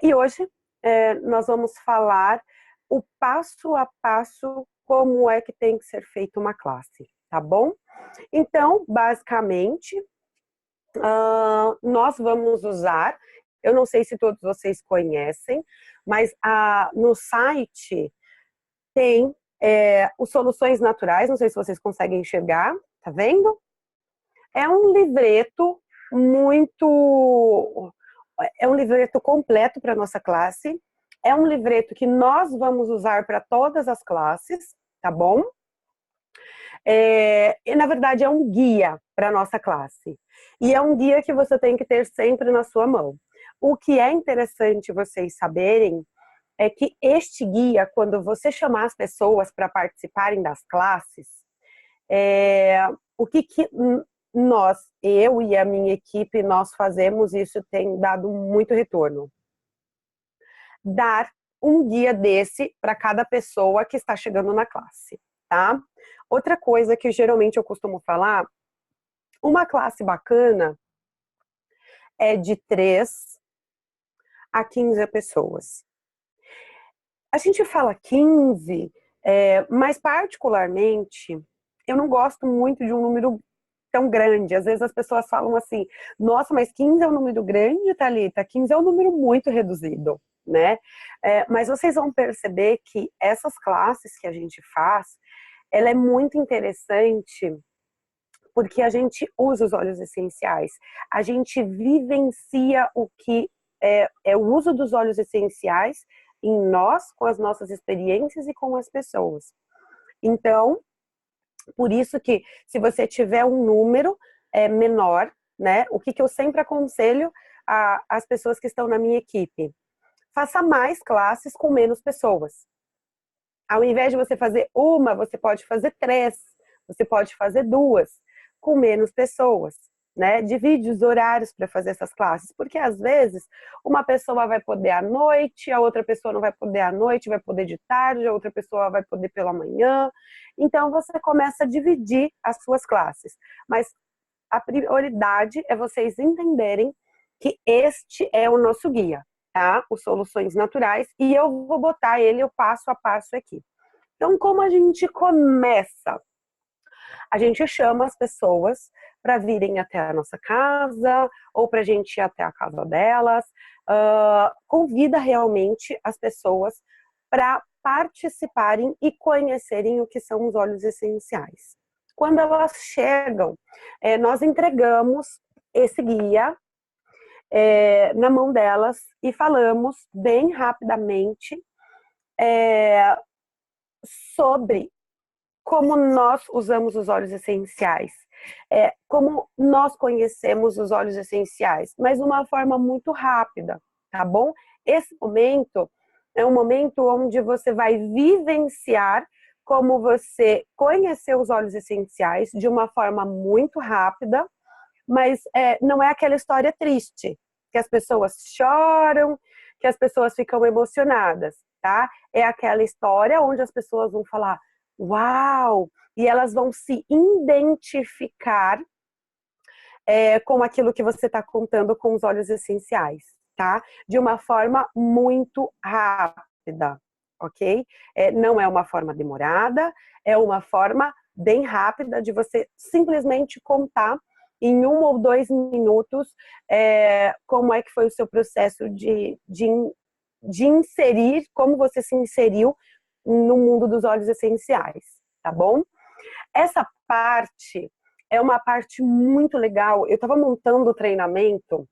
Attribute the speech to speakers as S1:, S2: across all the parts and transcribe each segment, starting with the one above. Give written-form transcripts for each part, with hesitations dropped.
S1: E hoje nós vamos falar o passo a passo como é que tem que ser feita uma classe, tá bom? Então, basicamente, nós vamos usar, eu não sei se todos vocês conhecem, mas no site tem os Soluções Naturais, não sei se vocês conseguem enxergar, tá vendo? É um livreto é um livreto completo para nossa classe, é um livreto que nós vamos usar para todas as classes, tá bom? E na verdade é um guia para nossa classe. E é um guia que você tem que ter sempre na sua mão. O que é interessante vocês saberem é que este guia, quando você chamar as pessoas para participarem das classes, o que nós, eu e a minha equipe, nós fazemos, isso tem dado muito retorno. Dar um guia desse para cada pessoa que está chegando na classe, tá? Outra coisa que geralmente eu costumo falar, uma classe bacana é de 3 a 15 pessoas. A gente fala 15, mas particularmente, eu não gosto muito de um número tão grande. Às vezes as pessoas falam assim, nossa, mas 15 é um número grande, Thalita? 15 é um número muito reduzido, né? Mas vocês vão perceber que essas classes que a gente faz, ela é muito interessante porque a gente usa os óleos essenciais. A gente vivencia o que é o uso dos óleos essenciais em nós, com as nossas experiências e com as pessoas. Então, por isso que se você tiver um número menor, né, o que eu sempre aconselho às pessoas que estão na minha equipe? Faça mais classes com menos pessoas. Ao invés de você fazer uma, você pode fazer 3, você pode fazer 2, com menos pessoas, né? Divide os horários para fazer essas classes, porque às vezes uma pessoa vai poder à noite, a outra pessoa não vai poder à noite, vai poder de tarde, a outra pessoa vai poder pela manhã. Então você começa a dividir as suas classes. Mas a prioridade é vocês entenderem que este é o nosso guia, tá? Os Soluções Naturais, e eu vou botar ele o passo a passo aqui. Então, como a gente começa? A gente chama as pessoas para virem até a nossa casa ou para a gente ir até a casa delas. Convida realmente as pessoas para participarem e conhecerem o que são os óleos essenciais. Quando elas chegam, nós entregamos esse guia na mão delas e falamos bem rapidamente sobre como nós usamos os óleos essenciais, como nós conhecemos os óleos essenciais, mas de uma forma muito rápida, tá bom? Esse momento é um momento onde você vai vivenciar como você conheceu os óleos essenciais de uma forma muito rápida, mas não é aquela história triste, que as pessoas choram, que as pessoas ficam emocionadas, tá? É aquela história onde as pessoas vão falar, uau! E elas vão se identificar com aquilo que você está contando com os óleos essenciais, tá? De uma forma muito rápida, ok? Não é uma forma demorada, é uma forma bem rápida de você simplesmente contar em 1 ou 2 minutos como é que foi o seu processo de inserir, como você se inseriu no mundo dos óleos essenciais, tá bom? Essa parte é uma parte muito legal. Eu estava montando o treinamento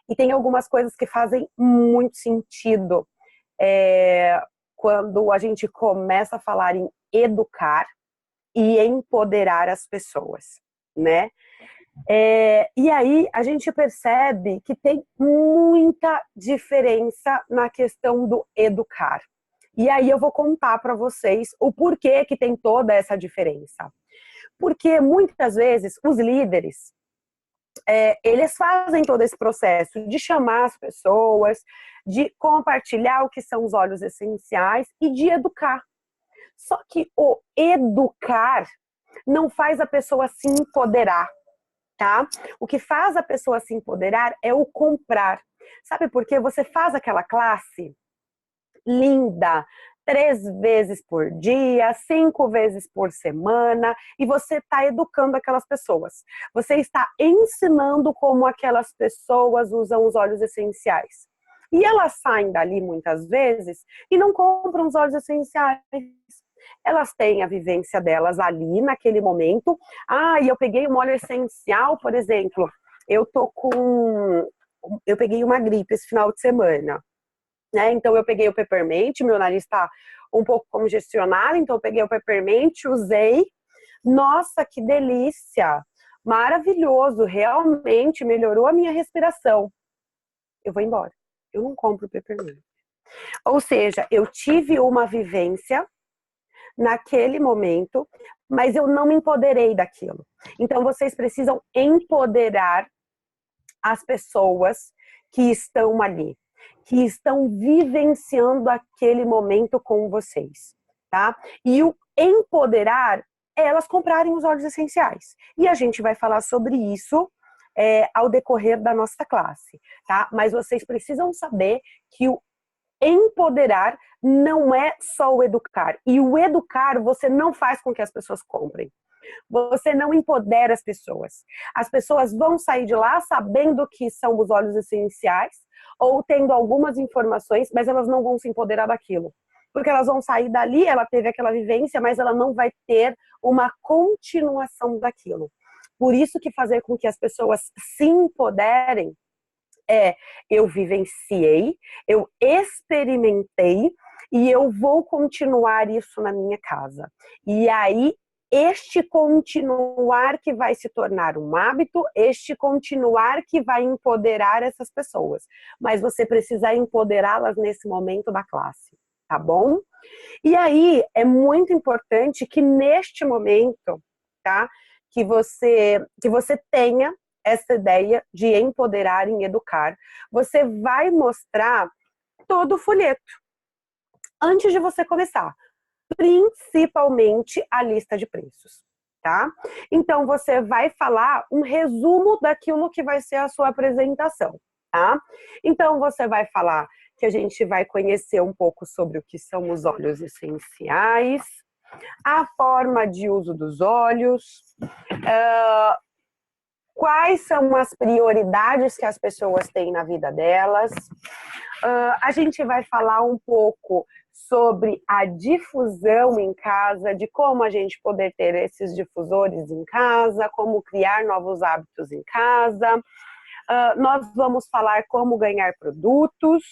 S1: e tem algumas coisas que fazem muito sentido quando a gente começa a falar em educar e empoderar as pessoas, né? E aí a gente percebe que tem muita diferença na questão do educar. E aí eu vou contar para vocês o porquê que tem toda essa diferença. Porque muitas vezes os líderes, eles fazem todo esse processo de chamar as pessoas, de compartilhar o que são os óleos essenciais e de educar. Só que o educar não faz a pessoa se empoderar, tá? O que faz a pessoa se empoderar é o comprar. Sabe por quê? Você faz aquela classe linda, 3 vezes por dia, 5 vezes por semana, e você está educando aquelas pessoas. Você está ensinando como aquelas pessoas usam os óleos essenciais. E elas saem dali muitas vezes e não compram os óleos essenciais. Elas têm a vivência delas ali naquele momento. Ah, e eu peguei um óleo essencial, por exemplo. Eu peguei uma gripe esse final de semana. Né? Então eu peguei o peppermint, meu nariz está um pouco congestionado, então eu peguei o peppermint, usei. Nossa, que delícia! Maravilhoso, realmente melhorou a minha respiração. Eu vou embora. Eu não compro peppermint. Ou seja, eu tive uma vivência naquele momento, mas eu não me empoderei daquilo. Então vocês precisam empoderar as pessoas que estão ali, que estão vivenciando aquele momento com vocês, tá? E o empoderar é elas comprarem os óleos essenciais. E a gente vai falar sobre isso ao decorrer da nossa classe, tá? Mas vocês precisam saber que o empoderar não é só o educar. E o educar você não faz com que as pessoas comprem. Você não empodera as pessoas. As pessoas vão sair de lá sabendo que são os óleos essenciais ou tendo algumas informações, mas elas não vão se empoderar daquilo. Porque elas vão sair dali, ela teve aquela vivência, mas ela não vai ter uma continuação daquilo. Por isso que fazer com que as pessoas se empoderem eu vivenciei, eu experimentei e eu vou continuar isso na minha casa. E aí, este continuar que vai se tornar um hábito, este continuar que vai empoderar essas pessoas. Mas você precisa empoderá-las nesse momento da classe, tá bom? E aí, é muito importante que neste momento, tá? Que você tenha essa ideia de empoderar e educar. Você vai mostrar todo o folheto antes de você começar, principalmente a lista de preços, tá? Então você vai falar um resumo daquilo que vai ser a sua apresentação, tá? Então você vai falar que a gente vai conhecer um pouco sobre o que são os óleos essenciais, a forma de uso dos óleos, quais são as prioridades que as pessoas têm na vida delas. A gente vai falar um pouco sobre a difusão em casa, de como a gente poder ter esses difusores em casa, como criar novos hábitos em casa. Nós vamos falar como ganhar produtos.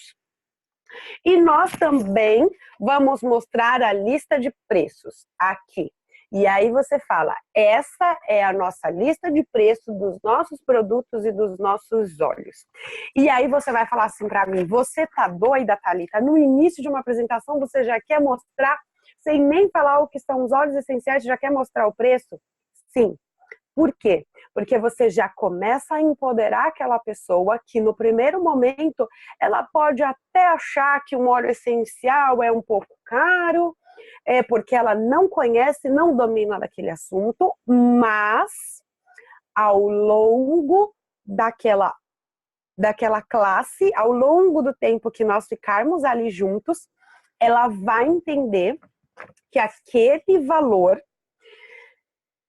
S1: E nós também vamos mostrar a lista de preços aqui. E aí você fala, essa é a nossa lista de preços dos nossos produtos e dos nossos óleos. E aí você vai falar assim para mim, você tá doida, Thalita? No início de uma apresentação você já quer mostrar, sem nem falar o que são os óleos essenciais, já quer mostrar o preço? Sim. Por quê? Porque você já começa a empoderar aquela pessoa que no primeiro momento ela pode até achar que um óleo essencial é um pouco caro, porque ela não conhece, não domina daquele assunto, mas ao longo daquela classe, ao longo do tempo que nós ficarmos ali juntos, ela vai entender que aquele valor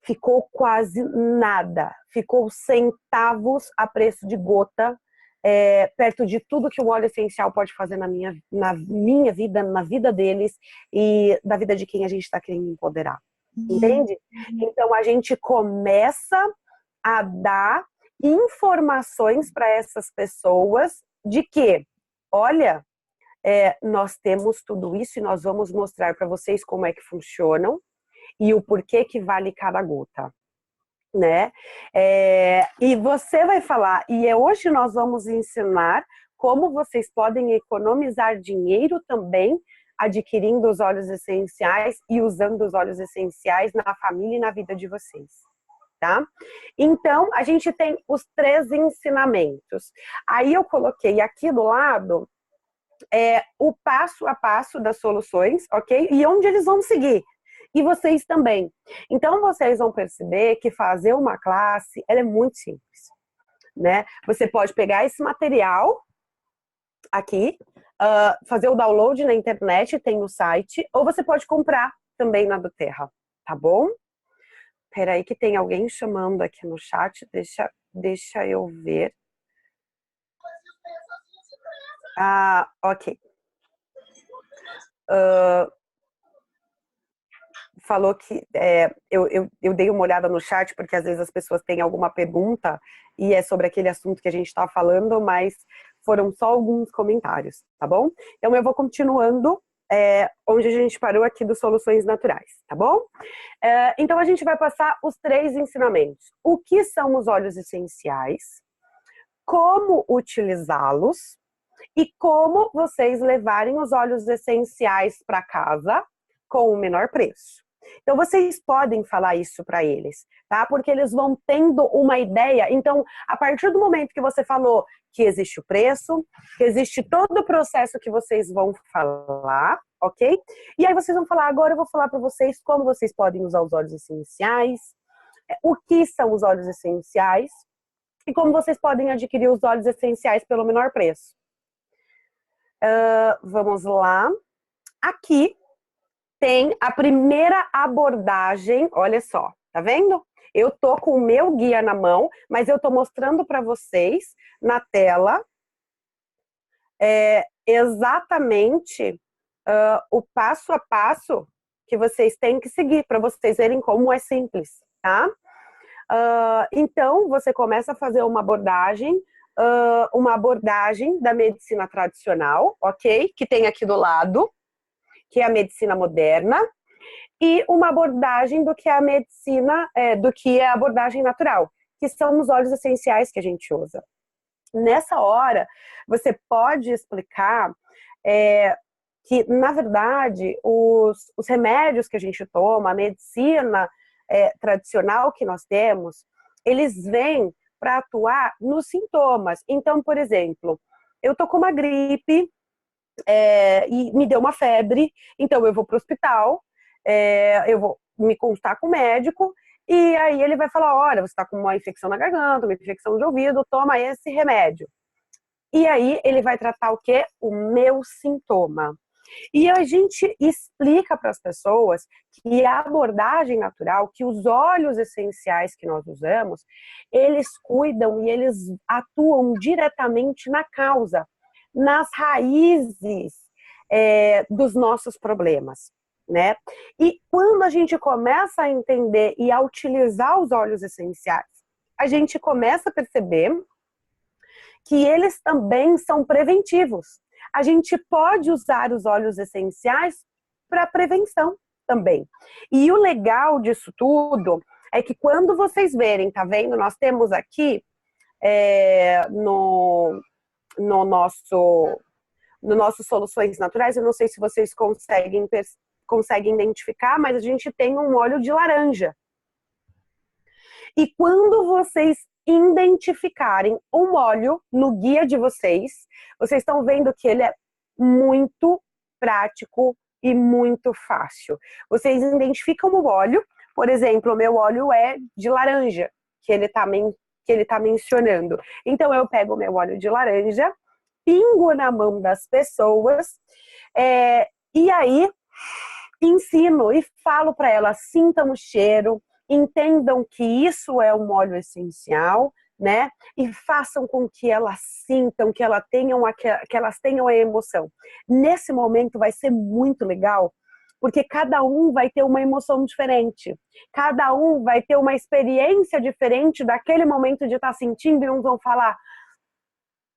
S1: ficou quase nada, ficou centavos a preço de gota, perto de tudo que o óleo essencial pode fazer na minha vida, na vida deles e da vida de quem a gente está querendo empoderar. Entende? Então a gente começa a dar informações para essas pessoas de que, olha, nós temos tudo isso e nós vamos mostrar para vocês como é que funcionam e o porquê que vale cada gota, né? E você vai falar, hoje nós vamos ensinar como vocês podem economizar dinheiro também adquirindo os óleos essenciais e usando os óleos essenciais na família e na vida de vocês, tá? Então, a gente tem os 3 ensinamentos. Aí eu coloquei aqui do lado o passo a passo das soluções, ok? E onde eles vão seguir. E vocês também. Então, vocês vão perceber que fazer uma classe, ela é muito simples, né? Você pode pegar esse material, aqui, fazer o download na internet, tem no site, ou você pode comprar também na do Terra, tá bom? Peraí que tem alguém chamando aqui no chat, deixa eu ver. Ok. Falou que eu dei uma olhada no chat, porque às vezes as pessoas têm alguma pergunta e é sobre aquele assunto que a gente está falando, mas foram só alguns comentários, tá bom? Então eu vou continuando onde a gente parou aqui dos soluções naturais, tá bom? Então a gente vai passar os 3 ensinamentos. O que são os óleos essenciais, como utilizá-los e como vocês levarem os óleos essenciais para casa com o menor preço. Então, vocês podem falar isso para eles, tá? Porque eles vão tendo uma ideia. Então, a partir do momento que você falou que existe o preço, que existe todo o processo que vocês vão falar, ok? E aí vocês vão falar, agora eu vou falar para vocês como vocês podem usar os óleos essenciais, o que são os óleos essenciais e como vocês podem adquirir os óleos essenciais pelo menor preço. Vamos lá. Aqui tem a primeira abordagem, olha só, tá vendo? Eu tô com o meu guia na mão, mas eu tô mostrando para vocês na tela exatamente o passo a passo que vocês têm que seguir para vocês verem como é simples, tá? Então, você começa a fazer uma abordagem da medicina tradicional, ok? Que tem aqui do lado, que é a medicina moderna, e uma abordagem do que é a medicina, do que é a abordagem natural, que são os óleos essenciais que a gente usa. Nessa hora, você pode explicar que, na verdade, os remédios que a gente toma, a medicina tradicional que nós temos, eles vêm para atuar nos sintomas. Então, por exemplo, eu tô com uma gripe e me deu uma febre, então eu vou para o hospital, eu vou me consultar com o médico, e aí ele vai falar, olha, você está com uma infecção na garganta, uma infecção de ouvido, toma esse remédio. E aí ele vai tratar o quê? O meu sintoma. E a gente explica para as pessoas que a abordagem natural, que os óleos essenciais que nós usamos, eles cuidam e eles atuam diretamente na causa, nas raízes dos nossos problemas, né? E quando a gente começa a entender e a utilizar os óleos essenciais, a gente começa a perceber que eles também são preventivos. A gente pode usar os óleos essenciais para prevenção também. E o legal disso tudo é que quando vocês verem, tá vendo? Nós temos aqui no nosso Soluções Naturais, eu não sei se vocês conseguem identificar, mas a gente tem um óleo de laranja. E quando vocês identificarem um óleo no guia de vocês, vocês estão vendo que ele é muito prático e muito fácil. Vocês identificam o óleo, por exemplo, o meu óleo é de laranja, que ele tá mencionando. Então eu pego o meu óleo de laranja, pingo na mão das pessoas, e aí ensino e falo para elas, sintam o cheiro, entendam que isso é um óleo essencial, né? E façam com que elas sintam, que elas tenham a emoção. Nesse momento vai ser muito legal, porque cada um vai ter uma emoção diferente. Cada um vai ter uma experiência diferente daquele momento de estar sentindo, e uns vão falar,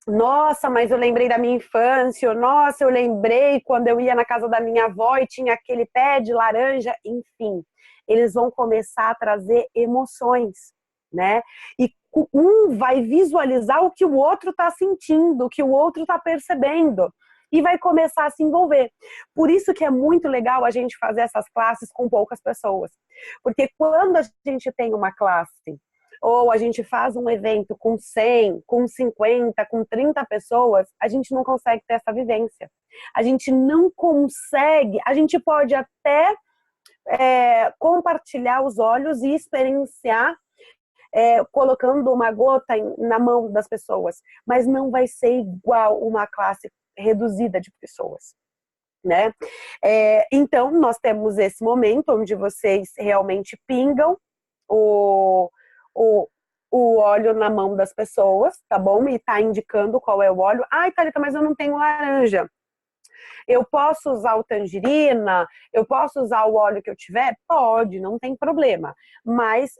S1: nossa, mas eu lembrei da minha infância, nossa, eu lembrei quando eu ia na casa da minha avó e tinha aquele pé de laranja, enfim. Eles vão começar a trazer emoções, né? E um vai visualizar o que o outro está sentindo, o que o outro está percebendo, e vai começar a se envolver. Por isso que é muito legal a gente fazer essas classes com poucas pessoas. Porque quando a gente tem uma classe, ou a gente faz um evento com 100, com 50, com 30 pessoas, a gente não consegue ter essa vivência. A gente não consegue, a gente pode até compartilhar os olhos e experienciar colocando uma gota na mão das pessoas, mas não vai ser igual uma classe reduzida de pessoas, né? Então, nós temos esse momento onde vocês realmente pingam o, o, o óleo na mão das pessoas, tá bom? E tá indicando qual é o óleo. Ai, Thalita, mas eu não tenho laranja. Eu posso usar o tangerina? Eu posso usar o óleo que eu tiver? Pode, não tem problema. Mas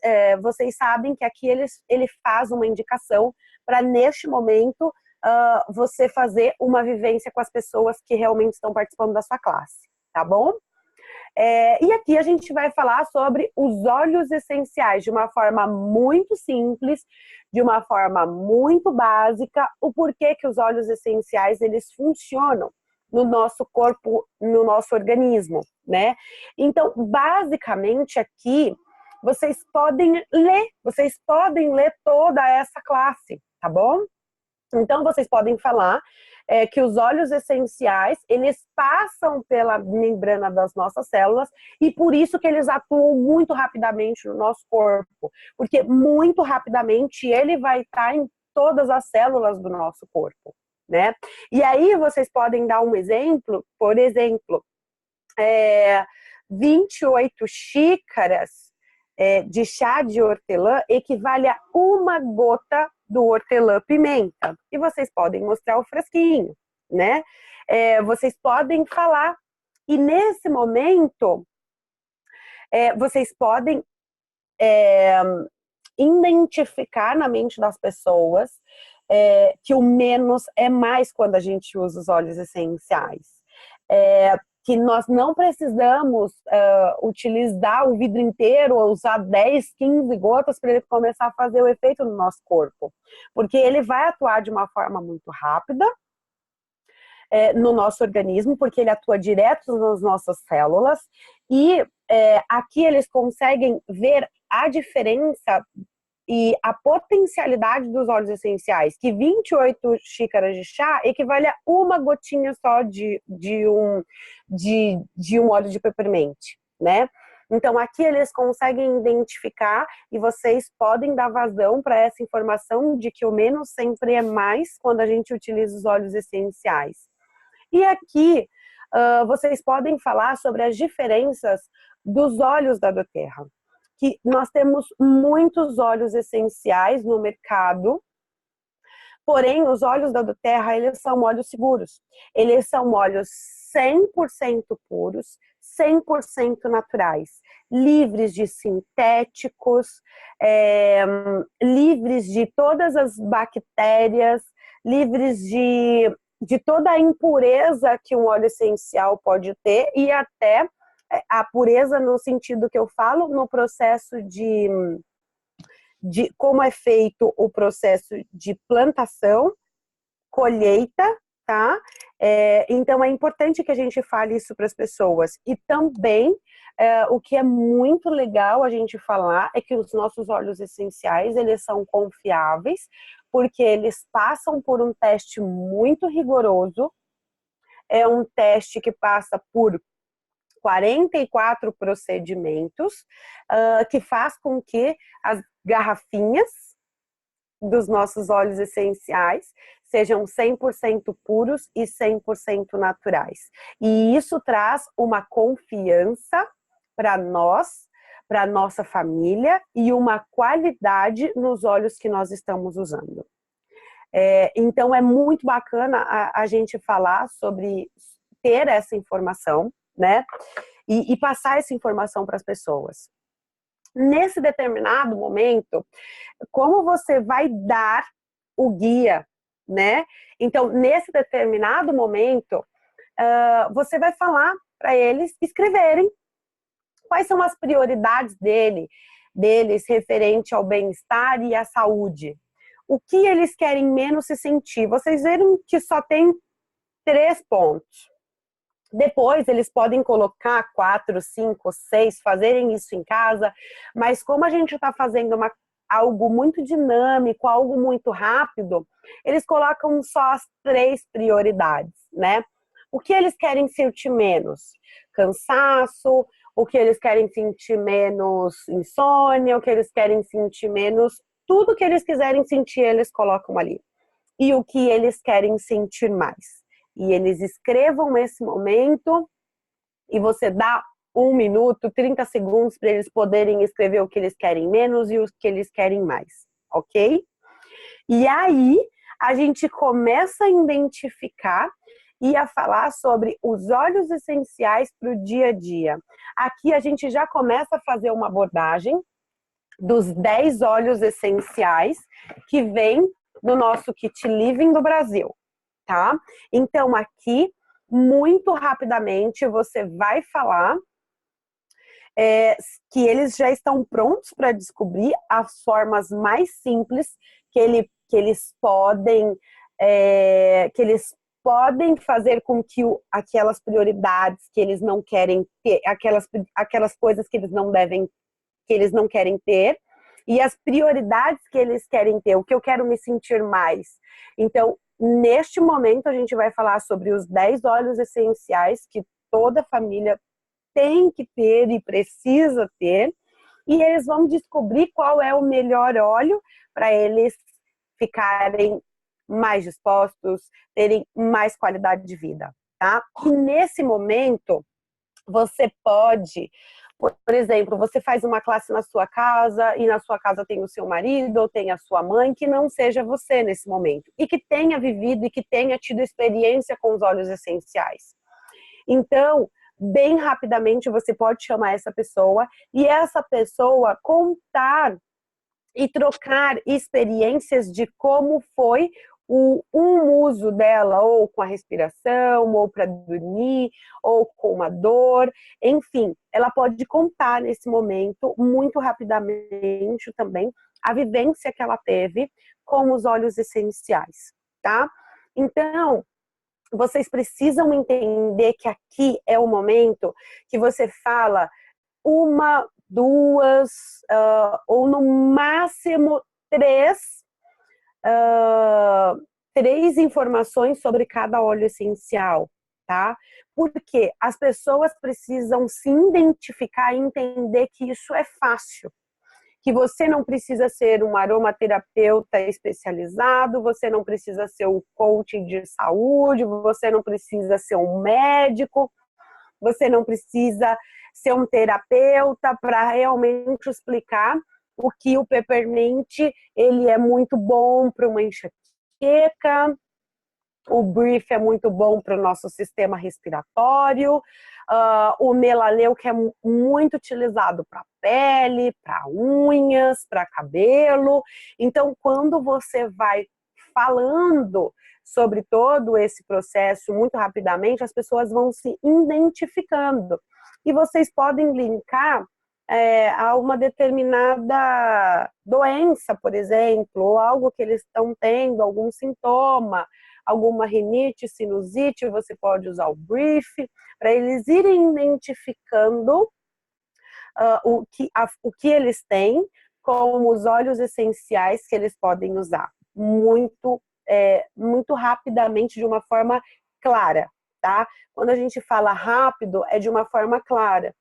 S1: vocês sabem que aqui ele faz uma indicação para, neste momento, você fazer uma vivência com as pessoas que realmente estão participando da sua classe, tá bom? E aqui a gente vai falar sobre os óleos essenciais de uma forma muito simples, de uma forma muito básica, o porquê que os óleos essenciais eles funcionam no nosso corpo, no nosso organismo, né? Então, basicamente aqui, vocês podem ler toda essa classe, tá bom? Então, vocês podem falar que os óleos essenciais, eles passam pela membrana das nossas células e por isso que eles atuam muito rapidamente no nosso corpo, porque muito rapidamente ele vai estar em todas as células do nosso corpo, né? E aí vocês podem dar um exemplo, por exemplo, 28 xícaras de chá de hortelã equivale a uma gota do hortelã-pimenta. E vocês podem mostrar o frasquinho, né? Vocês podem falar. E nesse momento, vocês podem identificar na mente das pessoas que o menos é mais quando a gente usa os óleos essenciais. Que nós não precisamos utilizar o vidro inteiro ou usar 10, 15 gotas para ele começar a fazer o efeito no nosso corpo. Porque ele vai atuar de uma forma muito rápida no nosso organismo, porque ele atua direto nas nossas células. E aqui eles conseguem ver a diferença e a potencialidade dos óleos essenciais, que 28 xícaras de chá equivale a uma gotinha só de um óleo de peppermint, né? Então, aqui eles conseguem identificar e vocês podem dar vazão para essa informação de que o menos sempre é mais quando a gente utiliza os óleos essenciais. E aqui, vocês podem falar sobre as diferenças dos óleos da doTERRA. Que nós temos muitos óleos essenciais no mercado, porém os óleos da doTERRA, eles são óleos seguros. Eles são óleos 100% puros, 100% naturais, livres de sintéticos, livres de todas as bactérias, livres de toda a impureza que um óleo essencial pode ter e até a pureza no sentido que eu falo, no processo de como é feito o processo de plantação, colheita, tá? Então é importante que a gente fale isso para as pessoas. E também, o que é muito legal a gente falar é que os nossos óleos essenciais, eles são confiáveis, porque eles passam por um teste muito rigoroso. É um teste que passa por 44 procedimentos, que faz com que as garrafinhas dos nossos óleos essenciais sejam 100% puros e 100% naturais. E isso traz uma confiança para nós, para nossa família e uma qualidade nos óleos que nós estamos usando. Então é muito bacana a gente falar sobre ter essa informação, né? E passar essa informação para as pessoas. Nesse determinado momento, como você vai dar o guia, né? Então, nesse determinado momento, você vai falar para eles escreverem quais são as prioridades deles referente ao bem-estar e à saúde. O que eles querem menos se sentir. Vocês viram que só tem 3 pontos. Depois eles podem colocar 4, 5, 6, fazerem isso em casa, mas como a gente está fazendo algo muito dinâmico, algo muito rápido, eles colocam só as 3 prioridades, né? O que eles querem sentir menos? Cansaço, o que eles querem sentir menos insônia, o que eles querem sentir menos, tudo que eles quiserem sentir, eles colocam ali. E o que eles querem sentir mais? e eles escrevam esse momento e você dá 1 minuto, 30 segundos para eles poderem escrever o que eles querem menos e o que eles querem mais, ok? E aí a gente começa a identificar e a falar sobre os óleos essenciais para o dia a dia. Aqui a gente já começa a fazer uma abordagem dos 10 óleos essenciais que vem no nosso kit Living do Brasil, tá? Então aqui, muito rapidamente, você vai falar que eles já estão prontos para descobrir as formas mais simples que eles podem fazer com que aquelas prioridades que eles não querem ter, aquelas coisas que eles não devem, que eles não querem ter, e as prioridades que eles querem ter, o que eu quero me sentir mais. Então, neste momento, a gente vai falar sobre os 10 óleos essenciais que toda família tem que ter e precisa ter, e eles vão descobrir qual é o melhor óleo para eles ficarem mais dispostos, terem mais qualidade de vida, tá? E nesse momento, você pode, por exemplo, você faz uma classe na sua casa e na sua casa tem o seu marido ou tem a sua mãe, que não seja você nesse momento e que tenha vivido e que tenha tido experiência com os óleos essenciais. Então, bem rapidamente você pode chamar essa pessoa e essa pessoa contar e trocar experiências de como foi um uso dela, ou com a respiração, ou para dormir, ou com uma dor, enfim, ela pode contar nesse momento, muito rapidamente também, a vivência que ela teve com os óleos essenciais, tá? Então, vocês precisam entender que aqui é o momento que você fala 1, 2, ou no máximo 3 informações sobre cada óleo essencial, tá? Porque as pessoas precisam se identificar e entender que isso é fácil. Que você não precisa ser um aromaterapeuta especializado, você não precisa ser um coach de saúde, você não precisa ser um médico, você não precisa ser um terapeuta para realmente explicar o que o peppermint, ele é muito bom para uma enxaqueca, o brief é muito bom para o nosso sistema respiratório, o melaleu que é muito utilizado para pele, para unhas, para cabelo. Então, quando você vai falando sobre todo esse processo muito rapidamente, as pessoas vão se identificando. E vocês podem linkar a uma determinada doença, por exemplo, ou algo que eles estão tendo, algum sintoma, alguma rinite, sinusite, você pode usar o brief, para eles irem identificando o que eles têm com os óleos essenciais que eles podem usar. Muito rapidamente, de uma forma clara, tá? Quando a gente fala rápido, é de uma forma clara,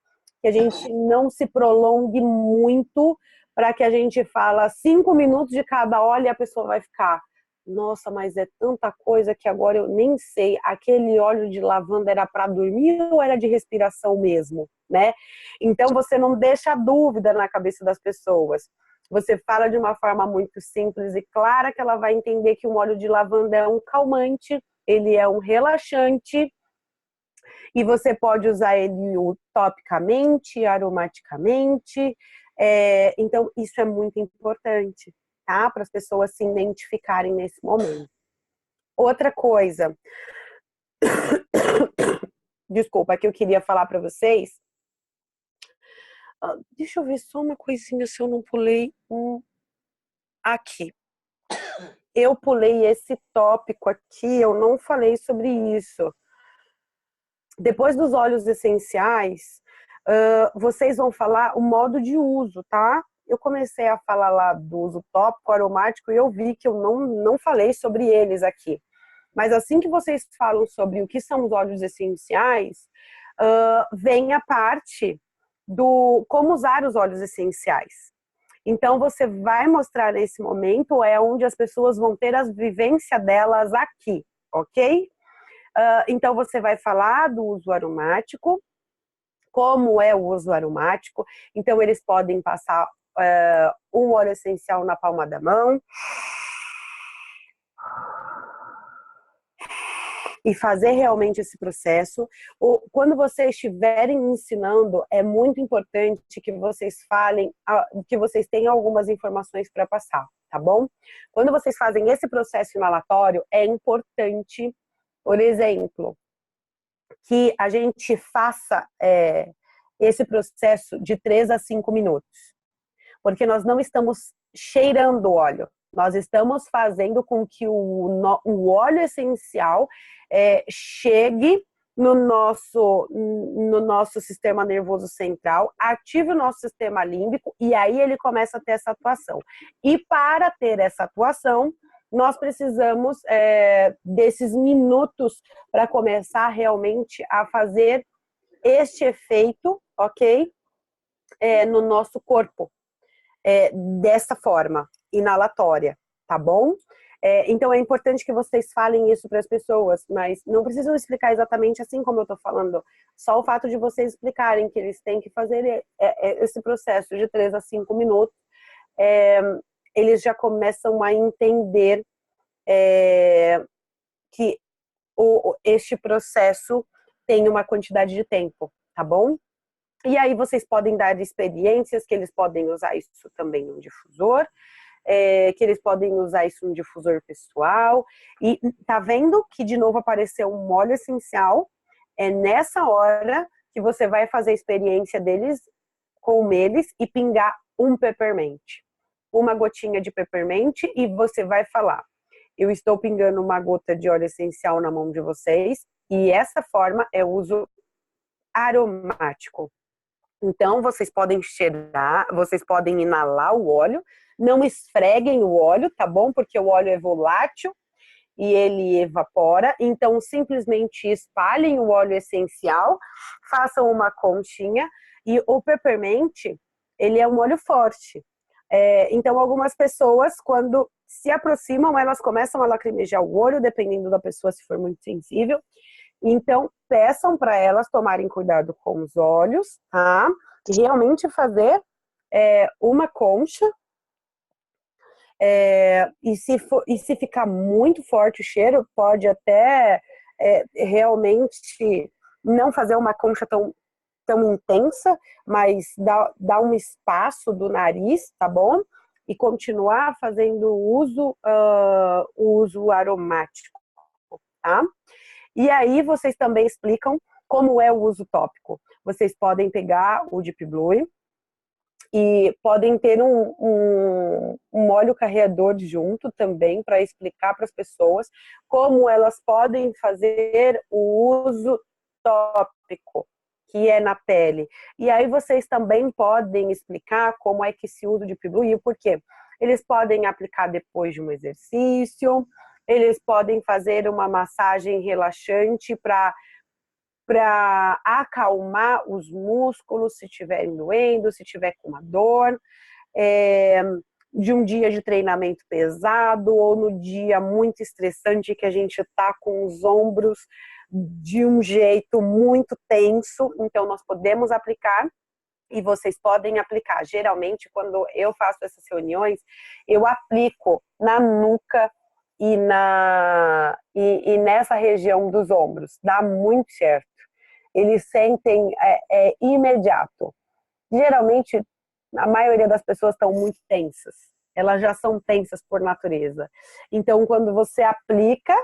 S1: que a gente não se prolongue muito, para que a gente fala 5 minutos de cada óleo e a pessoa vai ficar, nossa, mas é tanta coisa que agora eu nem sei, aquele óleo de lavanda era para dormir ou era de respiração mesmo, né? Então você não deixa dúvida na cabeça das pessoas. Você fala de uma forma muito simples e clara que ela vai entender que um óleo de lavanda é um calmante, ele é um relaxante e você pode usar ele topicamente, aromaticamente. Então isso é muito importante, tá? Para as pessoas se identificarem nesse momento. Outra coisa, desculpa, que eu queria falar para vocês. Deixa eu ver só uma coisinha se eu não pulei aqui. Eu pulei esse tópico aqui, eu não falei sobre isso. Depois dos óleos essenciais, vocês vão falar o modo de uso, tá? Eu comecei a falar lá do uso tópico, aromático, e eu vi que eu não falei sobre eles aqui. Mas assim que vocês falam sobre o que são os óleos essenciais, vem a parte do como usar os óleos essenciais. Então, você vai mostrar nesse momento onde as pessoas vão ter a vivência delas aqui, ok? Então, você vai falar do uso aromático, como é o uso aromático. Então, eles podem passar um óleo essencial na palma da mão e fazer realmente esse processo. Quando vocês estiverem ensinando, é muito importante que vocês falem, que vocês tenham algumas informações para passar, tá bom? Quando vocês fazem esse processo inalatório, é importante, por exemplo, que a gente faça esse processo de 3 a 5 minutos. Porque nós não estamos cheirando o óleo, nós estamos fazendo com que o óleo essencial chegue no nosso sistema nervoso central, ative o nosso sistema límbico e aí ele começa a ter essa atuação. E para ter essa atuação, nós precisamos desses minutos para começar realmente a fazer este efeito, ok? No nosso corpo. Dessa forma, inalatória, tá bom? Então é importante que vocês falem isso para as pessoas, mas não precisam explicar exatamente assim como eu estou falando. Só o fato de vocês explicarem que eles têm que fazer esse processo de 3 a 5 minutos, eles já começam a entender que este processo tem uma quantidade de tempo, tá bom? E aí vocês podem dar experiências que eles podem usar isso também no difusor, que eles podem usar isso no difusor pessoal. E tá vendo que de novo apareceu um óleo essencial? É nessa hora que você vai fazer a experiência deles com eles e pingar um peppermint. Uma gotinha de peppermint e você vai falar: eu estou pingando uma gota de óleo essencial na mão de vocês e essa forma é o uso aromático. Então, vocês podem cheirar, vocês podem inalar o óleo, não esfreguem o óleo, tá bom? Porque o óleo é volátil e ele evapora. Então, simplesmente espalhem o óleo essencial, façam uma conchinha. E o peppermint, ele é um óleo forte. Então, algumas pessoas, quando se aproximam, elas começam a lacrimejar o olho, dependendo da pessoa, se for muito sensível. Então, peçam para elas tomarem cuidado com os olhos, tá? E realmente fazer uma concha. E se ficar muito forte o cheiro, pode até realmente não fazer uma concha tão intensa, mas dar um espaço do nariz, tá bom? E continuar fazendo o uso aromático, tá? E aí vocês também explicam como é o uso tópico. Vocês podem pegar o Deep Blue e podem ter um óleo carreador junto também para explicar para as pessoas como elas podem fazer o uso tópico, que é na pele. E aí vocês também podem explicar como é que se usa o Deep Blue e o porquê. Eles podem aplicar depois de um exercício, eles podem fazer uma massagem relaxante para acalmar os músculos se estiverem doendo, se tiver com uma dor, de um dia de treinamento pesado ou no dia muito estressante que a gente está com os ombros de um jeito muito tenso. Então nós podemos aplicar e vocês podem aplicar. Geralmente, quando eu faço essas reuniões, eu aplico na nuca e nessa região dos ombros. Dá muito certo. Eles sentem imediato. Geralmente, a maioria das pessoas estão muito tensas. Elas já são tensas por natureza. Então, quando você aplica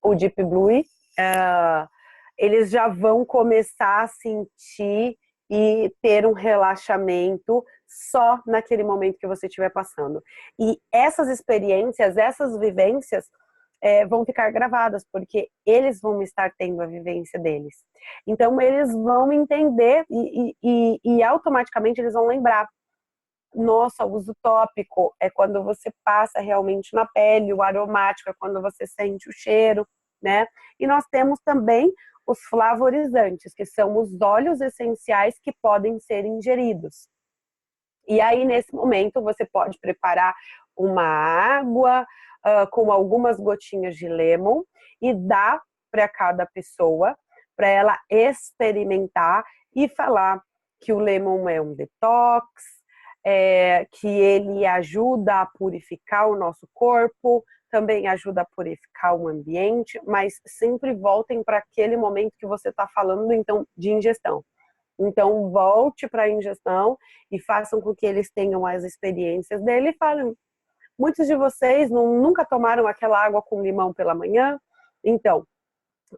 S1: o Deep Blue, eles já vão começar a sentir e ter um relaxamento só naquele momento que você estiver passando. E essas experiências, essas vivências vão ficar gravadas, porque eles vão estar tendo a vivência deles. Então, eles vão entender e automaticamente eles vão lembrar. Nossa, o uso tópico é quando você passa realmente na pele, o aromático é quando você sente o cheiro, né? E nós temos também os flavorizantes, que são os óleos essenciais que podem ser ingeridos. E aí, nesse momento, você pode preparar uma água com algumas gotinhas de lemon e dar para cada pessoa, para ela experimentar e falar que o lemon é um detox, que ele ajuda a purificar o nosso corpo, também ajuda a purificar o ambiente, mas sempre voltem para aquele momento que você está falando, então, de ingestão. Então, volte para a ingestão e façam com que eles tenham as experiências dele e falem, muitos de vocês nunca tomaram aquela água com limão pela manhã? Então,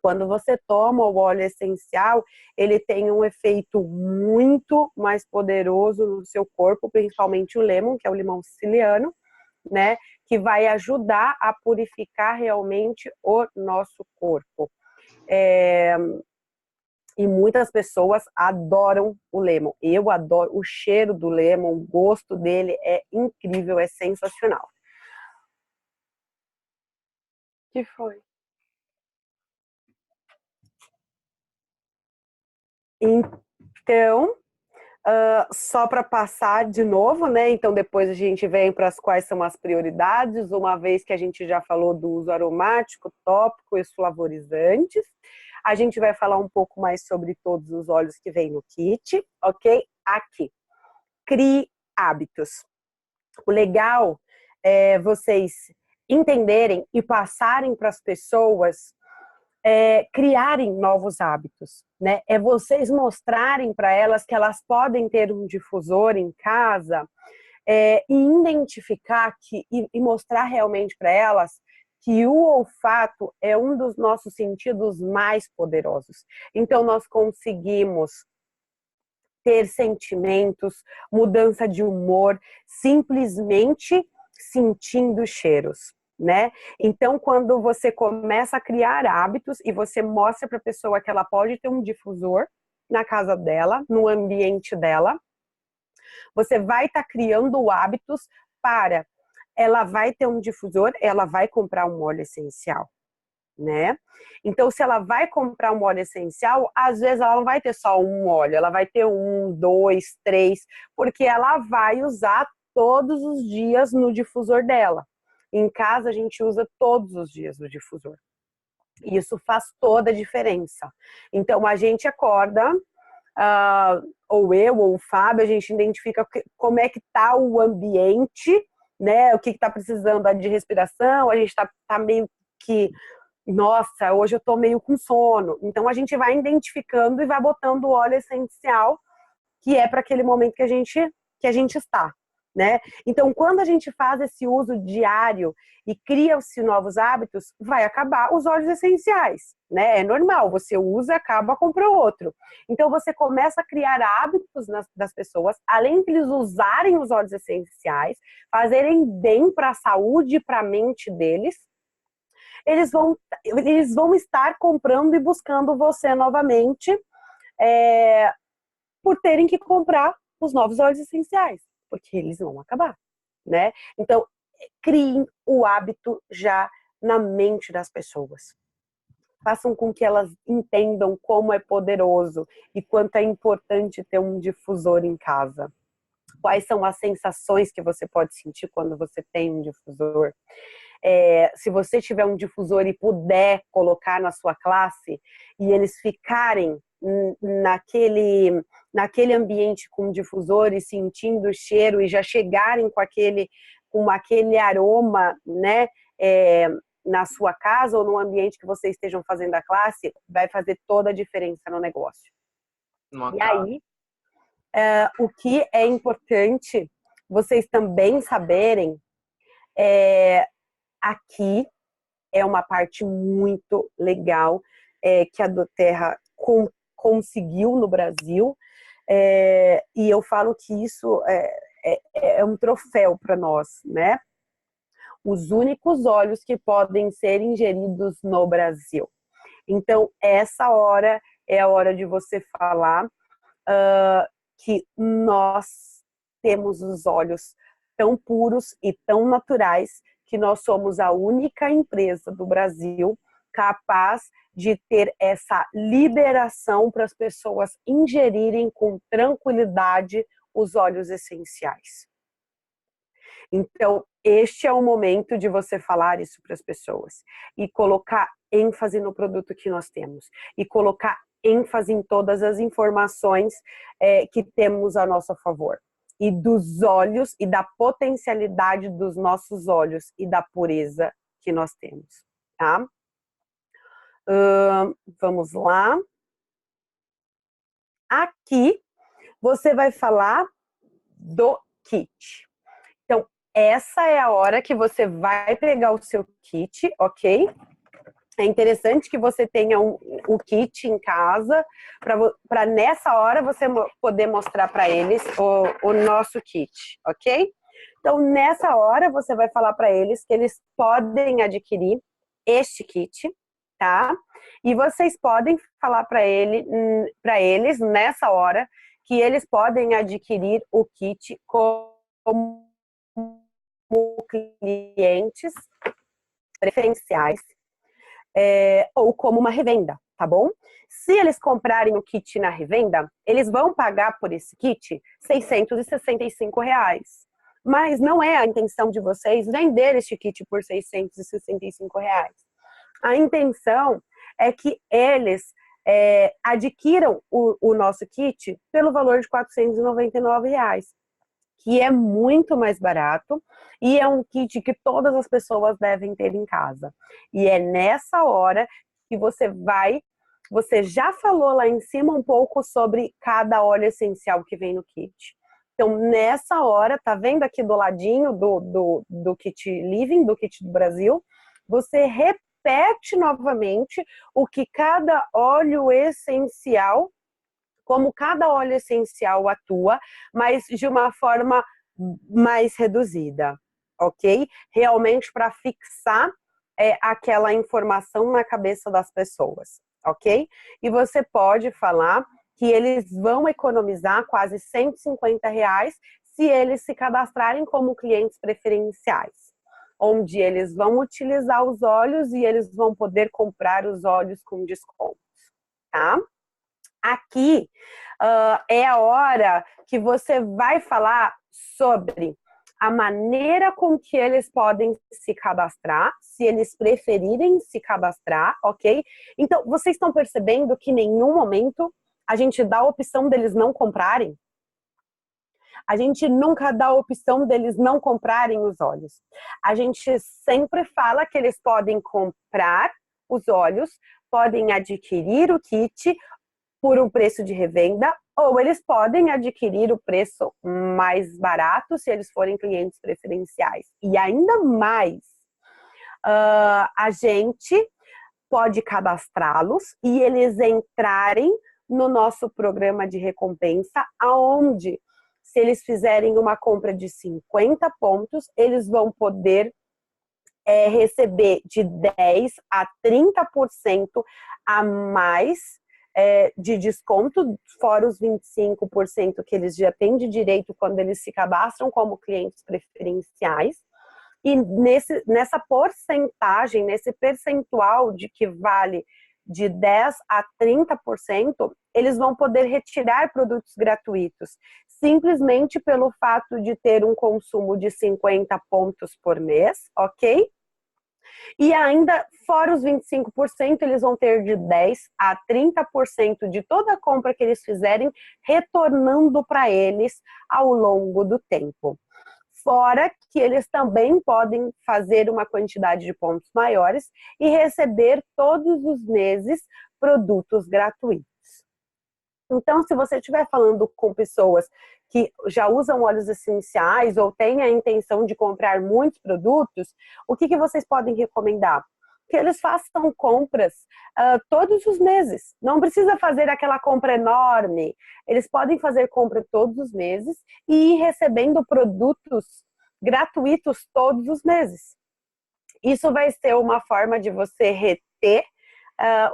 S1: quando você toma o óleo essencial, ele tem um efeito muito mais poderoso no seu corpo, principalmente o lemon, que é o limão siciliano, né? Que vai ajudar a purificar realmente o nosso corpo. E muitas pessoas adoram o lemon. Eu adoro o cheiro do lemon, o gosto dele é incrível, é sensacional. O que foi? Então, só para passar de novo, né? Então depois a gente vem para as quais são as prioridades, uma vez que a gente já falou do uso aromático, tópico e os flavorizantes. A gente vai falar um pouco mais sobre todos os óleos que vem no kit, ok? Aqui. Crie hábitos. O legal é vocês entenderem e passarem para as pessoas criarem novos hábitos, né? É vocês mostrarem para elas que elas podem ter um difusor em casa e identificar e mostrar realmente para elas que o olfato é um dos nossos sentidos mais poderosos. Então, nós conseguimos ter sentimentos, mudança de humor, simplesmente sentindo cheiros, né? Então, quando você começa a criar hábitos e você mostra para a pessoa que ela pode ter um difusor na casa dela, no ambiente dela, você vai estar criando hábitos para ela vai ter um difusor, ela vai comprar um óleo essencial, né? Então, se ela vai comprar um óleo essencial, às vezes ela não vai ter só um óleo, ela vai ter um, dois, três, porque ela vai usar todos os dias no difusor dela. Em casa, a gente usa todos os dias no difusor. E isso faz toda a diferença. Então, a gente acorda, ou eu, ou o Fábio, a gente identifica como é que está o ambiente, né? O que está precisando de respiração, a gente tá meio que nossa, hoje eu tô meio com sono. Então a gente vai identificando e vai botando o óleo essencial que é para aquele momento que a gente está, né? Então quando a gente faz esse uso diário e cria-se novos hábitos, vai acabar os óleos essenciais, né? É normal, você usa, acaba, compra outro. Então você começa a criar hábitos das pessoas, além de eles usarem os óleos essenciais, fazerem bem para a saúde e para a mente deles. Eles vão estar comprando e buscando você novamente por terem que comprar os novos óleos essenciais, porque eles vão acabar, né? Então, criem o hábito já na mente das pessoas. Façam com que elas entendam como é poderoso e quanto é importante ter um difusor em casa. Quais são as sensações que você pode sentir quando você tem um difusor? Se você tiver um difusor e puder colocar na sua classe e eles ficarem naquele ambiente com difusor e sentindo o cheiro e já chegarem com aquele aroma, né, na sua casa ou no ambiente que vocês estejam fazendo a classe, vai fazer toda a diferença no negócio. E aí, o que é importante vocês também saberem aqui é uma parte muito legal que a doTERRA conseguiu no Brasil, e eu falo que isso é um troféu para nós, né? Os únicos óleos que podem ser ingeridos no Brasil. Então, essa hora é a hora de você falar que nós temos os óleos tão puros e tão naturais que nós somos a única empresa do Brasil capaz de ter essa liberação para as pessoas ingerirem com tranquilidade os óleos essenciais. Então, este é o momento de você falar isso para as pessoas e colocar ênfase no produto que nós temos e colocar ênfase em todas as informações que temos a nosso favor. E dos olhos e da potencialidade dos nossos olhos e da pureza que nós temos, tá? Vamos lá. Aqui você vai falar do kit. Então, essa é a hora que você vai pegar o seu kit, ok? É interessante que você tenha o kit em casa, para nessa hora você poder mostrar para eles o nosso kit, ok? Então, nessa hora, você vai falar para eles que eles podem adquirir este kit, tá? E vocês podem falar para eles, nessa hora, que eles podem adquirir o kit como clientes preferenciais ou como uma revenda, tá bom? Se eles comprarem o kit na revenda, eles vão pagar por esse kit R$ 665. Mas não é a intenção de vocês vender este kit por R$ 665. A intenção é que eles adquiram o nosso kit pelo valor de R$ 499, que é muito mais barato e é um kit que todas as pessoas devem ter em casa. E é nessa hora que você já falou lá em cima um pouco sobre cada óleo essencial que vem no kit. Então, nessa hora, tá vendo aqui do ladinho do kit Living, do kit do Brasil, você repete novamente o que cada óleo essencial, como cada óleo essencial atua, mas de uma forma mais reduzida, ok? Realmente para fixar aquela informação na cabeça das pessoas, ok? E você pode falar que eles vão economizar quase R$ 150 se eles se cadastrarem como clientes preferenciais, onde eles vão utilizar os óleos e eles vão poder comprar os óleos com descontos, tá? Aqui é a hora que você vai falar sobre a maneira com que eles podem se cadastrar, se eles preferirem se cadastrar, ok? Então, vocês estão percebendo que em nenhum momento a gente dá a opção deles não comprarem? A gente nunca dá a opção deles não comprarem os óleos. A gente sempre fala que eles podem comprar os óleos, podem adquirir o kit por um preço de revenda, ou eles podem adquirir o preço mais barato se eles forem clientes preferenciais. E ainda mais, a gente pode cadastrá-los e eles entrarem no nosso programa de recompensa, aonde, se eles fizerem uma compra de 50 pontos, eles vão poder receber de 10% a 30% a mais de desconto, fora os 25% que eles já têm de direito quando eles se cadastram como clientes preferenciais. E nessa porcentagem, nesse percentual de que vale de 10% a 30%, eles vão poder retirar produtos gratuitos, simplesmente pelo fato de ter um consumo de 50 pontos por mês, ok? E ainda, fora os 25%, eles vão ter de 10% a 30% de toda a compra que eles fizerem, retornando para eles ao longo do tempo. Fora que eles também podem fazer uma quantidade de pontos maiores e receber todos os meses produtos gratuitos. Então, se você estiver falando com pessoas que já usam óleos essenciais ou têm a intenção de comprar muitos produtos, o que vocês podem recomendar? Que eles façam compras todos os meses. Não precisa fazer aquela compra enorme. Eles podem fazer compra todos os meses e ir recebendo produtos gratuitos todos os meses. Isso vai ser uma forma de você reter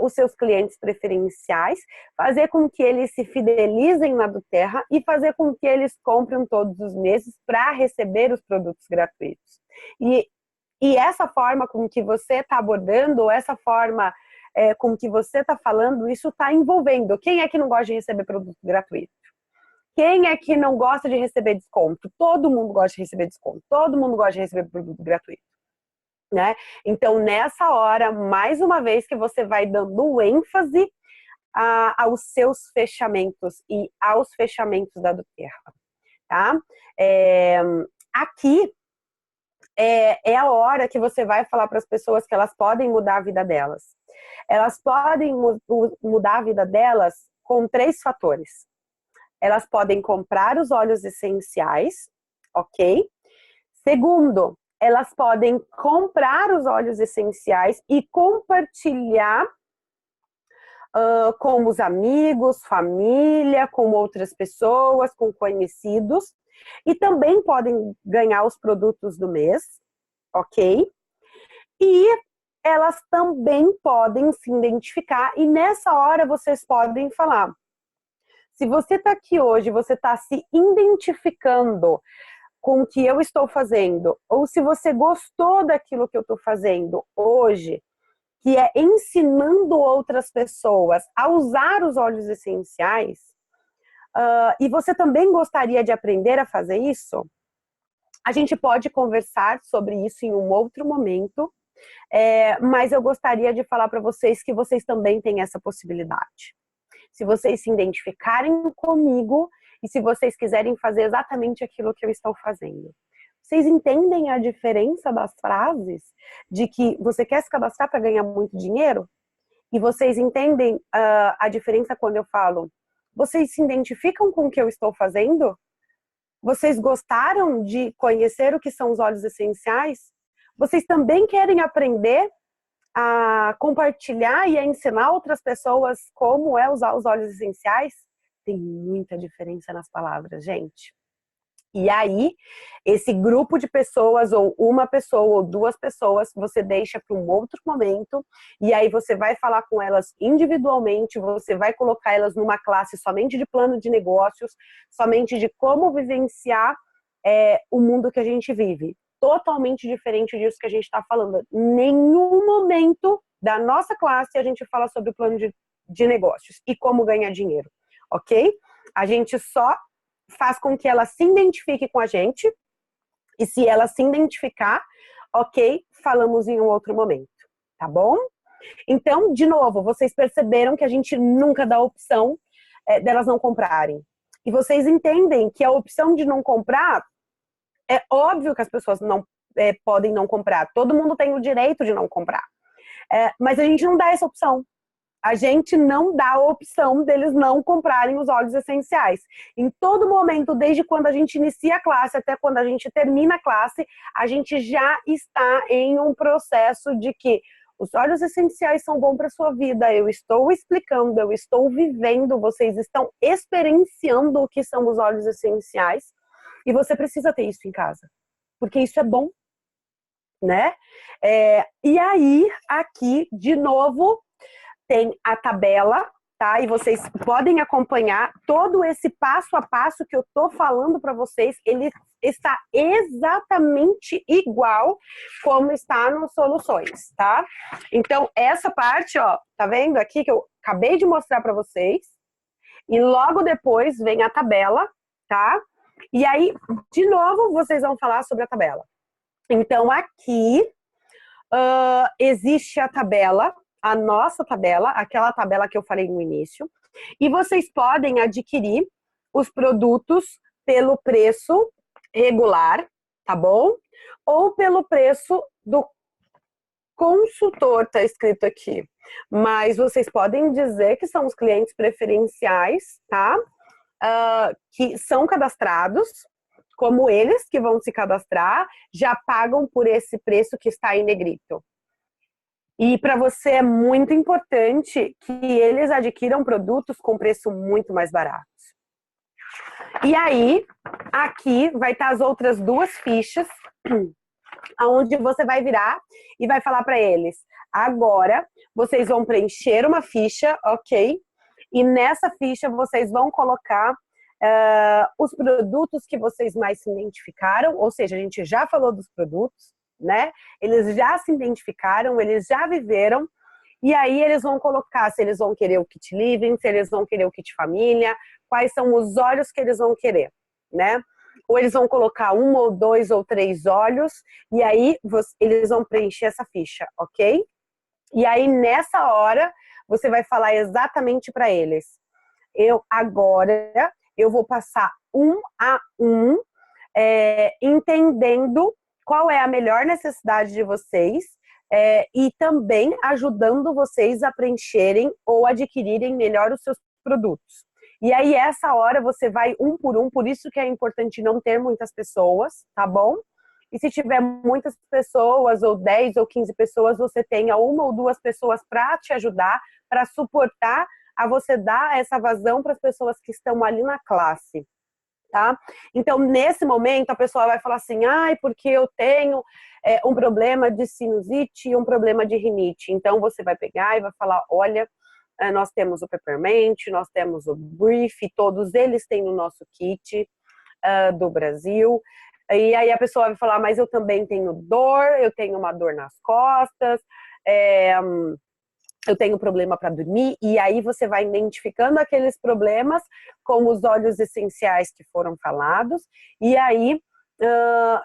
S1: os seus clientes preferenciais, fazer com que eles se fidelizem na do Terra e fazer com que eles comprem todos os meses para receber os produtos gratuitos. E essa forma com que você está abordando, essa forma com que você está falando, isso está envolvendo. Quem é que não gosta de receber produto gratuito? Quem é que não gosta de receber desconto? Todo mundo gosta de receber desconto. Todo mundo gosta de receber produto gratuito. né? Então, nessa hora, mais uma vez que você vai dando ênfase aos seus fechamentos e aos fechamentos da Duterra, tá? Aqui é a hora que você vai falar para as pessoas que elas podem mudar a vida delas. Elas podem mudar a vida delas com 3 fatores. Elas podem comprar os óleos essenciais, ok? Segundo, elas podem comprar os óleos essenciais e compartilhar com os amigos, família, com outras pessoas, com conhecidos. E também podem ganhar os produtos do mês, ok? E elas também podem se identificar. E nessa hora vocês podem falar. Se você está aqui hoje, você está se identificando com o que eu estou fazendo, ou se você gostou daquilo que eu estou fazendo hoje, que é ensinando outras pessoas a usar os óleos essenciais, e você também gostaria de aprender a fazer isso, a gente pode conversar sobre isso em um outro momento, mas eu gostaria de falar para vocês que vocês também têm essa possibilidade. Se vocês se identificarem comigo e se vocês quiserem fazer exatamente aquilo que eu estou fazendo. Vocês entendem a diferença das frases? De que você quer se cadastrar para ganhar muito dinheiro? E vocês entendem a diferença quando eu falo, vocês se identificam com o que eu estou fazendo? Vocês gostaram de conhecer o que são os óleos essenciais? Vocês também querem aprender a compartilhar e a ensinar outras pessoas como é usar os óleos essenciais? Tem muita diferença nas palavras, gente. E aí, esse grupo de pessoas, ou uma pessoa, ou 2 pessoas, você deixa para um outro momento, e aí você vai falar com elas individualmente, você vai colocar elas numa classe somente de plano de negócios, somente de como vivenciar o mundo que a gente vive. Totalmente diferente disso que a gente está falando. Em nenhum momento da nossa classe a gente fala sobre o plano de negócios e como ganhar dinheiro, ok? A gente só faz com que ela se identifique com a gente, e se ela se identificar, ok, falamos em um outro momento, tá bom? Então, de novo, vocês perceberam que a gente nunca dá a opção delas não comprarem. E vocês entendem que a opção de não comprar, é óbvio que as pessoas não podem não comprar, todo mundo tem o direito de não comprar. Mas a gente não dá essa opção. A gente não dá a opção deles não comprarem os óleos essenciais. Em todo momento, desde quando a gente inicia a classe até quando a gente termina a classe, a gente já está em um processo de que os óleos essenciais são bons para a sua vida. Eu estou explicando, eu estou vivendo, vocês estão experienciando o que são os óleos essenciais e você precisa ter isso em casa, porque isso é bom, né? E aí, aqui, de novo, tem a tabela, tá? E vocês podem acompanhar todo esse passo a passo que eu tô falando para vocês. Ele está exatamente igual como está nos Soluções, tá? Então, essa parte, ó, tá vendo aqui que eu acabei de mostrar para vocês? E logo depois vem a tabela, tá? E aí, de novo, vocês vão falar sobre a tabela. Então, aqui existe a tabela, a nossa tabela, aquela tabela que eu falei no início, e vocês podem adquirir os produtos pelo preço regular, tá bom? Ou pelo preço do consultor, tá escrito aqui. Mas vocês podem dizer que são os clientes preferenciais, tá? Que são cadastrados, como eles que vão se cadastrar, já pagam por esse preço que está em negrito. E para você é muito importante que eles adquiram produtos com preço muito mais barato. E aí, aqui vai estar as outras 2 fichas, onde você vai virar e vai falar para eles, agora vocês vão preencher uma ficha, ok? E nessa ficha vocês vão colocar os produtos que vocês mais se identificaram, ou seja, a gente já falou dos produtos, né? Eles já se identificaram, eles já viveram, e aí eles vão colocar se eles vão querer o kit living, se eles vão querer o kit família, quais são os óleos que eles vão querer, né? ou eles vão colocar um ou dois ou três olhos, e aí eles vão preencher essa ficha, ok? E aí, nessa hora, você vai falar exatamente para eles. Agora, eu vou passar um a um, entendendo qual é a melhor necessidade de vocês, e também ajudando vocês a preencherem ou adquirirem melhor os seus produtos. E aí, essa hora, você vai um por isso que é importante não ter muitas pessoas, tá bom? E se tiver muitas pessoas, ou 10 ou 15 pessoas, você tenha uma ou duas pessoas para te ajudar, para suportar a você dar essa vazão para as pessoas que estão ali na classe, tá? Então, nesse momento, a pessoa vai falar assim, porque eu tenho um problema de sinusite e um problema de rinite. Então, você vai pegar e vai falar, olha, nós temos o Peppermint, nós temos o Brief, todos eles têm no nosso kit do Brasil. E aí a pessoa vai falar, mas eu também tenho dor, eu tenho uma dor nas costas, eu tenho problema para dormir, e aí você vai identificando aqueles problemas com os óleos essenciais que foram falados, e aí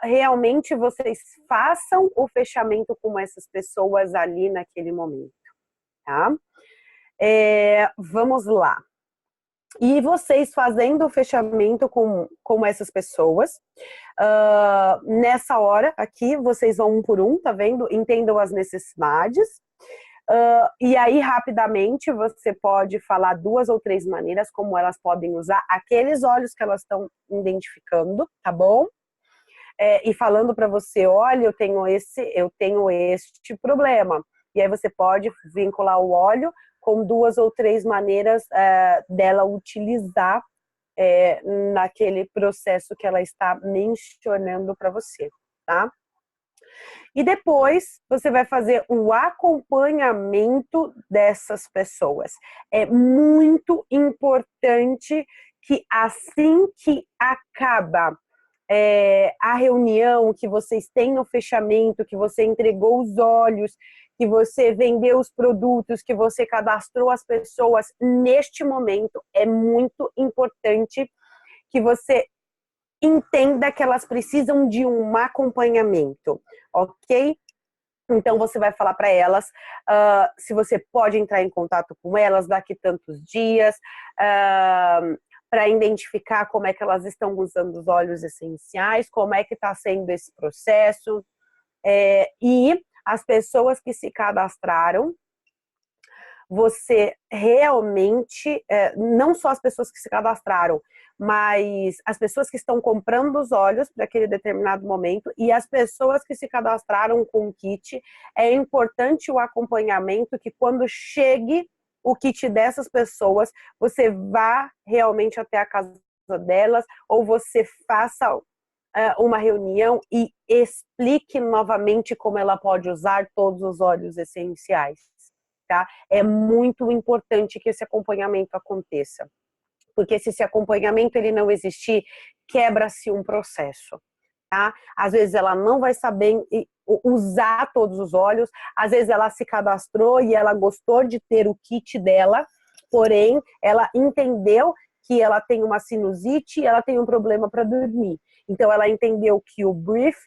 S1: realmente vocês façam o fechamento com essas pessoas ali naquele momento, tá? Vamos lá. E vocês fazendo o fechamento com essas pessoas, nessa hora aqui, vocês vão um por um, tá vendo? Entendam as necessidades. E aí, rapidamente, você pode falar 2 ou 3 maneiras como elas podem usar aqueles óleos que elas estão identificando, tá bom? E falando para você, olha, eu tenho este problema. E aí você pode vincular o óleo com 2 ou 3 maneiras dela utilizar naquele processo que ela está mencionando para você, tá? E depois você vai fazer um acompanhamento dessas pessoas. É muito importante que assim que acaba a reunião, que vocês tenham o fechamento, que você entregou os óleos, que você vendeu os produtos, que você cadastrou as pessoas, neste momento é muito importante que você entenda que elas precisam de um acompanhamento, ok? Então você vai falar para elas se você pode entrar em contato com elas daqui tantos dias, para identificar como é que elas estão usando os óleos essenciais, como é que está sendo esse processo, e as pessoas que se cadastraram, você realmente, não só as pessoas que se cadastraram, mas as pessoas que estão comprando os óleos para aquele determinado momento e as pessoas que se cadastraram com o kit, é importante o acompanhamento que quando chegue o kit dessas pessoas, você vá realmente até a casa delas ou você faça uma reunião e explique novamente como ela pode usar todos os óleos essenciais, tá? É muito importante que esse acompanhamento aconteça, porque se esse acompanhamento ele não existir, quebra-se um processo, tá? Às vezes ela não vai saber usar todos os óleos, às vezes ela se cadastrou e ela gostou de ter o kit dela, porém ela entendeu que ela tem uma sinusite e ela tem um problema para dormir. Então ela entendeu que o Brief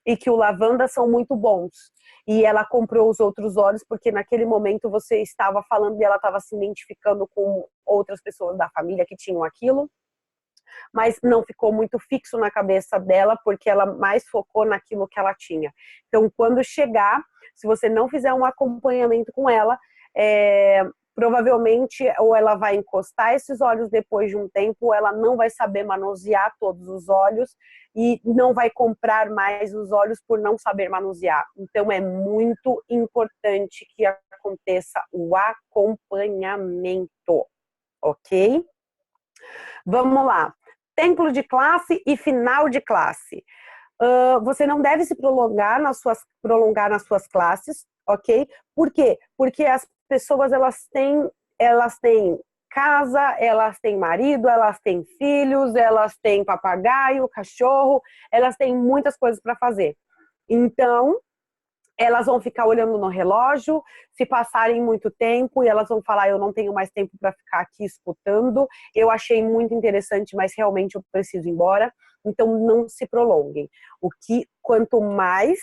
S1: e que o Lavanda são muito bons. E ela comprou os outros óleos porque naquele momento você estava falando e ela estava se identificando com outras pessoas da família que tinham aquilo, mas não ficou muito fixo na cabeça dela porque ela mais focou naquilo que ela tinha. Então, quando chegar, se você não fizer um acompanhamento com ela, provavelmente ou ela vai encostar esses óleos depois de um tempo, ou ela não vai saber manusear todos os óleos e não vai comprar mais os óleos por não saber manusear. Então é muito importante que aconteça o acompanhamento, ok? Vamos lá. Templo de classe e final de classe. Você não deve se prolongar nas suas classes, ok? Por quê? Porque as pessoas elas têm casa, elas têm marido, elas têm filhos, elas têm papagaio, cachorro, elas têm muitas coisas para fazer. Então, elas vão ficar olhando no relógio, se passarem muito tempo, e elas vão falar, eu não tenho mais tempo para ficar aqui escutando, eu achei muito interessante, mas realmente eu preciso ir embora. Então, não se prolonguem. Quanto mais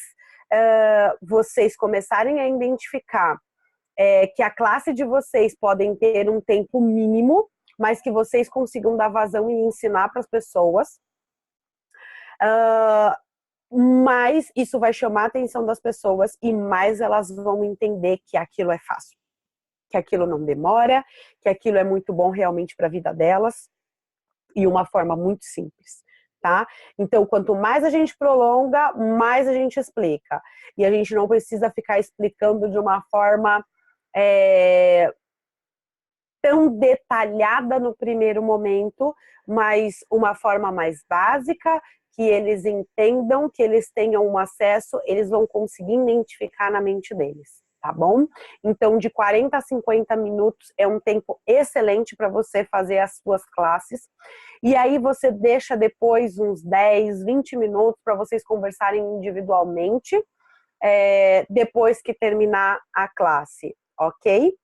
S1: vocês começarem a identificar que a classe de vocês podem ter um tempo mínimo, mas que vocês consigam dar vazão e ensinar para as pessoas, mais isso vai chamar a atenção das pessoas e mais elas vão entender que aquilo é fácil, que aquilo não demora, que aquilo é muito bom realmente para a vida delas e uma forma muito simples, tá? Então, quanto mais a gente prolonga, mais a gente explica. E a gente não precisa ficar explicando de uma forma tão detalhada no primeiro momento, mas uma forma mais básica, que eles entendam, que eles tenham um acesso, eles vão conseguir identificar na mente deles, tá bom? Então, de 40 a 50 minutos é um tempo excelente para você fazer as suas classes. E aí você deixa depois uns 10, 20 minutos para vocês conversarem individualmente, depois que terminar a classe, ok?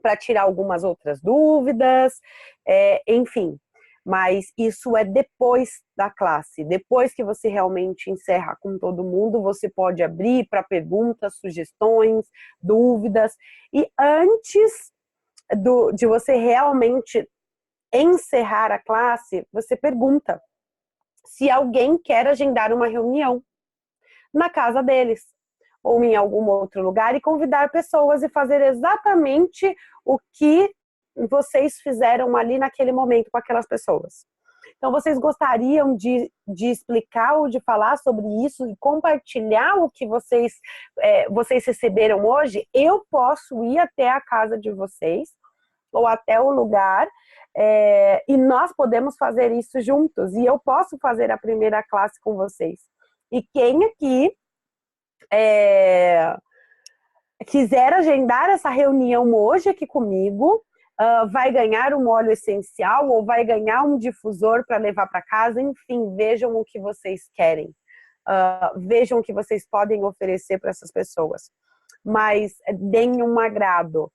S1: Para tirar algumas outras dúvidas, enfim. Mas isso é depois da classe. Depois que você realmente encerra com todo mundo, você pode abrir para perguntas, sugestões, dúvidas. E antes de você realmente encerrar a classe, você pergunta se alguém quer agendar uma reunião na casa deles ou em algum outro lugar e convidar pessoas e fazer exatamente o que vocês fizeram ali naquele momento com aquelas pessoas. Então, vocês gostariam de explicar ou de falar sobre isso e compartilhar o que vocês receberam hoje? Eu posso ir até a casa de vocês ou até o lugar e nós podemos fazer isso juntos. E eu posso fazer a primeira classe com vocês. E quem aqui quiser agendar essa reunião hoje aqui comigo, vai ganhar um óleo essencial ou vai ganhar um difusor para levar para casa, enfim, vejam o que vocês querem. Vejam o que vocês podem oferecer para essas pessoas. Mas deem um agrado,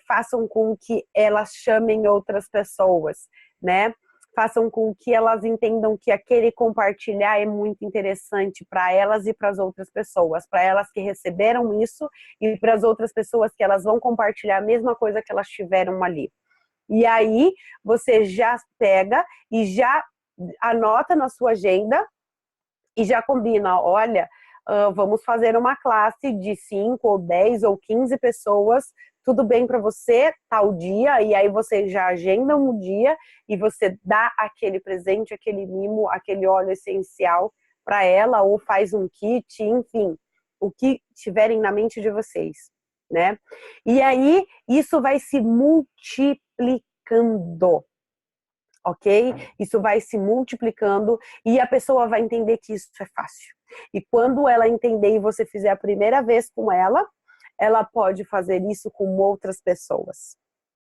S1: façam com que elas chamem outras pessoas, né? Façam com que elas entendam que aquele compartilhar é muito interessante para elas e para as outras pessoas, para elas que receberam isso e para as outras pessoas que elas vão compartilhar a mesma coisa que elas tiveram ali. E aí você já pega e já anota na sua agenda e já combina, olha, vamos fazer uma classe de 5 ou 10 ou 15 pessoas, tudo bem para você, tal dia, e aí você já agenda um dia e você dá aquele presente, aquele mimo, aquele óleo essencial para ela, ou faz um kit, enfim, o que tiverem na mente de vocês, né? E aí, isso vai se multiplicando, ok? Isso vai se multiplicando e a pessoa vai entender que isso é fácil. E quando ela entender e você fizer a primeira vez com ela pode fazer isso com outras pessoas.